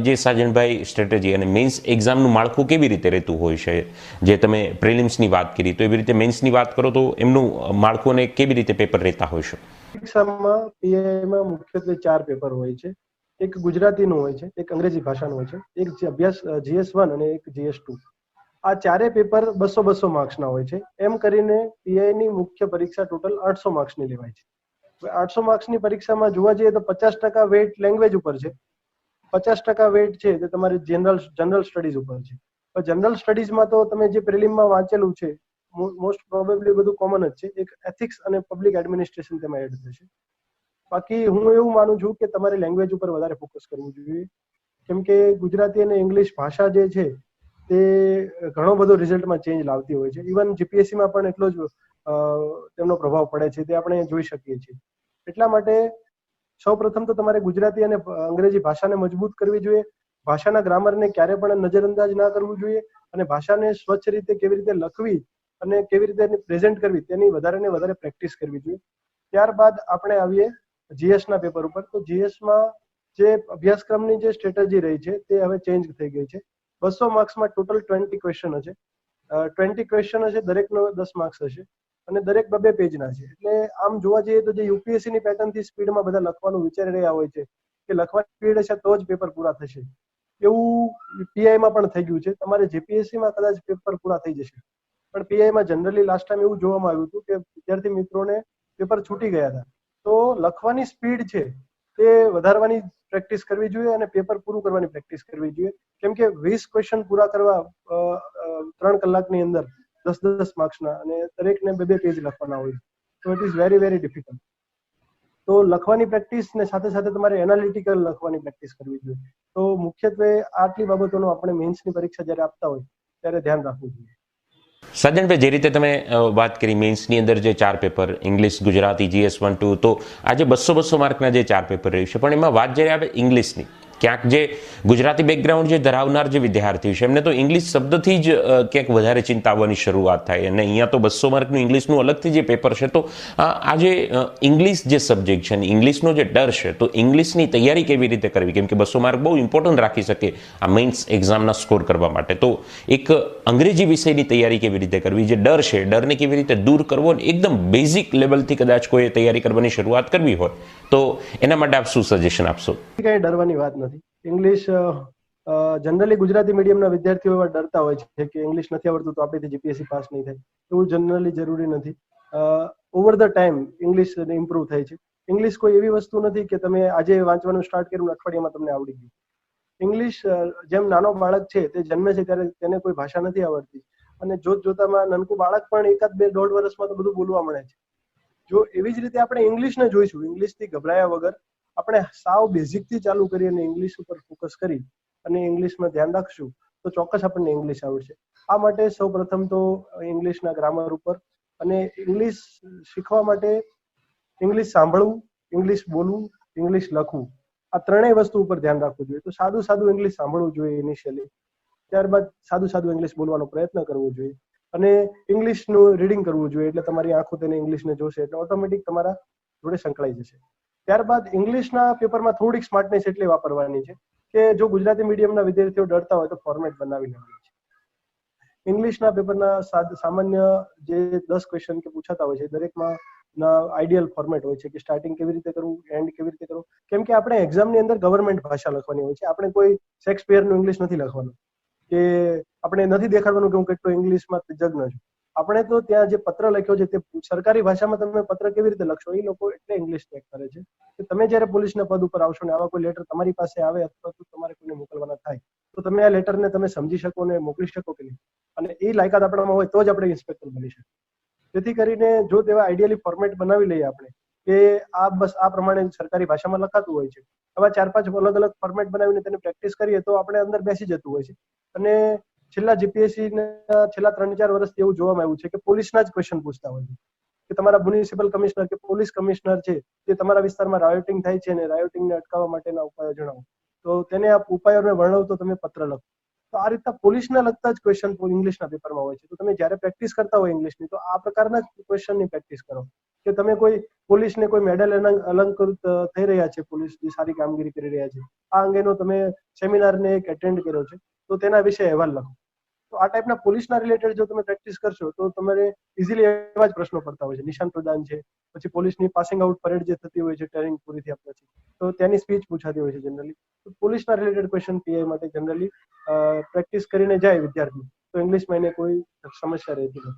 જે સાજનભાઈ સ્ટ્રેટેજી અને મેન્સ એક્ઝામનું માળખું કેવી રીતે રહેતું હોય છે? જે તમે પ્રિલિમ્સની વાત કરી તો એવી રીતે મેન્સની વાત કરો તો એમનું માળખું અને કેવી રીતે પેપર રહેતા હોય છે? પરીક્ષામાં પીઆઈમાં મુખ્યત્વે 4 પેપર હોય છે. એક ગુજરાતીનું હોય છે, એક અંગ્રેજી ભાષાનું હોય છે, એક અભ્યાસ GS1 અને એક GS2. આ ચારે પેપર 200 માર્ક્સના હોય છે. એમ કરીને પીઆઈની મુખ્ય પરીક્ષા ટોટલ 800 માર્ક્સની લેવાય છે. 800 માર્ક્સની પરીક્ષામાં જોવા જઈએ તો 50% વેઇટ લેંગ્વેજ ઉપર છે, 50% વેઇટ છે તે તમારી જનરલ સ્ટડીઝ ઉપર છે. પણ જનરલ સ્ટડીઝમાં તો તમે જે પ્રિલિમમાં વાંચેલું છે મોસ્ટ પ્રોબેબલી બધું કોમન જ છે. એક એથિક્સ અને પબ્લિક એડમિનિસ્ટ્રેશન તેમાં એડ થશે. બાકી હું એવું માનું છું કે તમારે લેંગ્વેજ ઉપર વધારે ફોકસ કરવું જોઈએ, કેમ કે ગુજરાતી અને ઇંગ્લિશ ભાષા જે છે તે ઘણો બધો રિઝલ્ટમાં ચેન્જ લાવતી હોય છે. ઇવન જીપીએસસીમાં પણ એટલો જ તેમનો પ્રભાવ પડે છે, તે આપણે જોઈ શકીએ છીએ. એટલા માટે સૌપ્રથમ તો તમારે ગુજરાતી અને અંગ્રેજી ભાષાને મજબૂત કરવી જોઈએ. ભાષાના ગ્રામરને ક્યારે પણ નજરઅંદાજ ના કરવું જોઈએ અને ભાષાને સ્વચ્છ રીતે કેવી રીતે લખવી અને કેવી રીતે એની પ્રેઝન્ટ કરવી તેની વધારે ને વધારે પ્રેક્ટિસ કરવી જોઈએ. ત્યારબાદ આપણે આવીએ જીએસના પેપર ઉપર. તો જીએસમાં જે અભ્યાસક્રમની જે સ્ટ્રેટેજી રહી છે તે હવે ચેન્જ થઈ ગઈ છે. 200 માર્ક્સમાં ટોટલ 20 ક્વેશ્ચન હશે. 20 ક્વેશ્ચન હશે, દરેકનો 10 માર્ક્સ હશે અને દરેક 2 પેજના છે. એટલે આમ જોવા જઈએ તો જે યુપીએસસીની પેટર્નથી સ્પીડમાં બધા લખવાનું વિચારી રહ્યા હોય છે કે લખવાની સ્પીડ હશે તો જ પેપર પૂરા થશે, એવું પીઆઈમાં પણ થઈ ગયું છે. તમારે જીપીએસસીમાં કદાચ પેપર પૂરા થઈ જશે, પણ પીઆઈમાં જનરલી લાસ્ટ ટાઈમ એવું જોવામાં આવ્યું હતું કે વિદ્યાર્થી મિત્રોને પેપર છૂટી ગયા હતા. તો લખવાની સ્પીડ છે તે વધારવાની પ્રેક્ટિસ કરવી જોઈએ અને પેપર પૂરું કરવાની પ્રેક્ટિસ કરવી જોઈએ, કેમ કે 20 ક્વેશ્ચન પૂરા કરવા 3 કલાકની અંદર 10 માર્ક્સના અને દરેકને 2 પેજ લખવાના હોય, તો it is very very difficult. તો લખવાની પ્રેક્ટિસ ને સાથે સાથે તમારે એનાલિટિકલ લખવાની પ્રેક્ટિસ કરવી જોઈએ. તો મુખ્યત્વે આટલી બાબતોનું આપણે મેન્સની પરીક્ષા જ્યારે આપતા હોય ત્યારે ધ્યાન રાખવું જોઈએ. સાજનભાઈ, જે રીતે તમે વાત કરી મેન્સની અંદર જે 4 પેપર ઇંગ્લિશ, ગુજરાતી, GS1, 2, તો આજે 200 માર્કના જે 4 પેપર રહ્યું છે, પણ એમાં વાત જ્યારે આવે ઇંગ્લિશની, ક્યાંક જે ગુજરાતી બેકગ્રાઉન્ડ જે ધરાવનાર જે વિદ્યાર્થીઓ છે એમને તો ઇંગ્લિશ શબ્દથી જ ક્યાંક વધારે ચિંતા આવવાની શરૂઆત થાય અને અહીંયા તો 200 માર્કનું ઇંગ્લિશનું અલગથી જે પેપર છે. તો આ જે ઇંગ્લિશ જે સબ્જેક્ટ છે અને ઇંગ્લિશનો જે ડર છે, તો ઇંગ્લિશની તૈયારી કેવી રીતે કરવી? કેમ કે 200 માર્ક બહુ ઇમ્પોર્ટન્ટ રાખી શકે આ મેઇન્સ એક્ઝામના સ્કોર કરવા માટે. તો એક અંગ્રેજી વિષયની તૈયારી કેવી રીતે કરવી? જે ડર છે, ડરને કેવી રીતે દૂર કરવો અને એકદમ બેઝિક લેવલથી કદાચ કોઈ તૈયારી કરવાની શરૂઆત કરવી હોય તો એના માટે આપ શું સજેશન આપશો? કઈ ડરવાની વાત નથી. ઇંગ્લિશ જનરલી ગુજરાતી મીડિયમના વિદ્યાર્થીઓ એવા ડરતા હોય છે કે ઇંગ્લિશ નથી આવડતું તો આપણેથી જીપીએસસી પાસ નહીં થાય. એવું જનરલી જરૂરી નથી. Over the time English improve થાય છે. ઇંગ્લિશ કોઈ એવી વસ્તુ નથી કે તમે આજે વાંચવાનું સ્ટાર્ટ કર્યું અઠવાડિયામાં તમને આવડી ગયું. ઇંગ્લિશ જેમ નાનો બાળક છે તે જન્મે છે ત્યારે તેને કોઈ ભાષા નથી આવડતી અને જોતામાં નાનકું બાળક પણ 1-2-1.5 વર્ષમાં તો બધું બોલવા મળે છે. જો એવી જ રીતે આપણે ઇંગ્લિશને જોઈશું, ઇંગ્લિશથી ગભરાયા વગર આપણે સાવ બેઝિકથી ચાલુ કરી અને ઇંગ્લિશ ઉપર ફોકસ કરી અને ઇંગ્લિશમાં ધ્યાન રાખશું તો ચોક્કસ આપણને ઇંગ્લિશ આવડશે. આ માટે સૌપ્રથમ તો ઇંગ્લિશના ગ્રામર ઉપર અને ઇંગ્લિશ શીખવા માટે ઇંગ્લિશ સાંભળવું, ઇંગ્લિશ બોલવું, ઇંગ્લિશ લખવું, આ ત્રણેય વસ્તુ ઉપર ધ્યાન રાખવું જોઈએ. તો સાદું ઇંગ્લિશ સાંભળવું જોઈએ ઇનિશિયલી, ત્યારબાદ સાદું ઇંગ્લિશ બોલવાનો પ્રયત્ન કરવો જોઈએ અને ઇંગ્લિશનું રીડિંગ કરવું જોઈએ. એટલે તમારી આંખો તેને ઇંગ્લિશને જોશે એટલે ઓટોમેટિક તમારા જોડે સંકળાઈ જશે. ત્યારબાદ ઇંગ્લિશના પેપરમાં થોડીક સ્માર્ટનેસ એટલી વાપરવાની છે કે જો ગુજરાતી મીડિયમના વિદ્યાર્થીઓ ડરતા હોય તો ફોર્મેટ બનાવી લેવાનું છે. ઇંગ્લિશના પેપરના સામાન્ય જે 10 ક્વેશ્ચન કે પૂછાતા હોય છે દરેકમાં આઈડિયલ ફોર્મેટ હોય છે કે સ્ટાર્ટિંગ કેવી રીતે કરવું, એન્ડ કેવી રીતે કરવું. કેમ કે આપણે એક્ઝામની અંદર ગવર્મેન્ટ ભાષા લખવાની હોય છે. આપણે કોઈ શેક્સપિયરનું ઇંગ્લિશ નથી લખવાનું કે આપણે નથી દેખાડવાનું કે હું કેટલો ઇંગ્લિશમાં તજજ્ઞ છું. આપણે તો ત્યાં જે પત્ર લખ્યો છે તે સરકારી ભાષામાં તમે પત્ર કેવી રીતે લખશો એ લોકો એટલે ઇંગ્લિશ ચેક કરે છે કે તમે જ્યારે પોલીસના પદ ઉપર આવશો ને આવા કોઈ લેટર તમારી પાસે આવે અથવા તો તમારે કોઈને મોકલવાના થાય તો તમે આ લેટરને તમે સમજી શકો અને મોકલી શકો કે નહીં, અને એ લાયકાત આપણામાં હોય તો જ આપણે ઇન્સ્પેક્ટર બની શકીએ. જેથી કરીને જો તેવા આઈડિયલી ફોર્મેટ બનાવી લઈએ આપણે કે આ પ્રમાણે સરકારી ભાષામાં લખાતું હોય છે, આવા 4-5 અલગ ફોર્મેટ બનાવીને તેની પ્રેક્ટિસ કરીએ તો આપણે અંદર બેસી જતું હોય છે. અને છેલ્લા જીપીએસસીના છેલ્લા 3-4 વર્ષથી એવું જોવામાં આવ્યું છે કે પોલીસના જ ક્વેશ્ચન પૂછતા હોય છે કે તમારા મ્યુનિસિપલ કમિશનર કે પોલીસ કમિશનર છે તે તમારા વિસ્તારમાં રાયોટિંગ થાય છે અને રાયોટિંગને અટકાવવા માટેના ઉપાયો જણાવો, તો તેને આ ઉપાયોને વર્ણવતો તમે પત્ર લખો. તો આ રીતના પોલીસને લગતા જ ક્વેશ્ચન ઇંગ્લિશના પેપરમાં હોય છે. તો તમે જ્યારે પ્રેક્ટિસ કરતા હોય ઇંગ્લિશની તો આ પ્રકારના જ ક્વેશ્ચનની પ્રેક્ટિસ કરો કે તમે કોઈ પોલીસને કોઈ મેડલ અલંકૃત થઈ રહ્યા છે, પોલીસ જે સારી કામગીરી કરી રહ્યા છે, આ અંગેનો તમે સેમિનારને એક એટેન્ડ કર્યો છે તો તેના વિશે અહેવાલ લખો. તો આ ટાઈપના પોલીસના રિલેટેડ જો તમે પ્રેક્ટિસ કરશો તો તમારે ઇઝીલી એવા જ પ્રશ્નો પડતા હોય છે. નિશાન પ્રદાન છે, પછી પોલીસની પાસિંગ આઉટ પરેડ જે થતી હોય છે ટ્રેનિંગ પૂરી થયા પછી, તો તેની સ્પીચ પૂછાતી હોય છે જનરલી. તો પોલીસના રિલેટેડ ક્વેશ્ચન પીઆઈ માટે જનરલી પ્રેક્ટિસ કરીને જાય વિદ્યાર્થી તો ઇંગ્લિશમાં એને કોઈ સમસ્યા રહેતી નથી.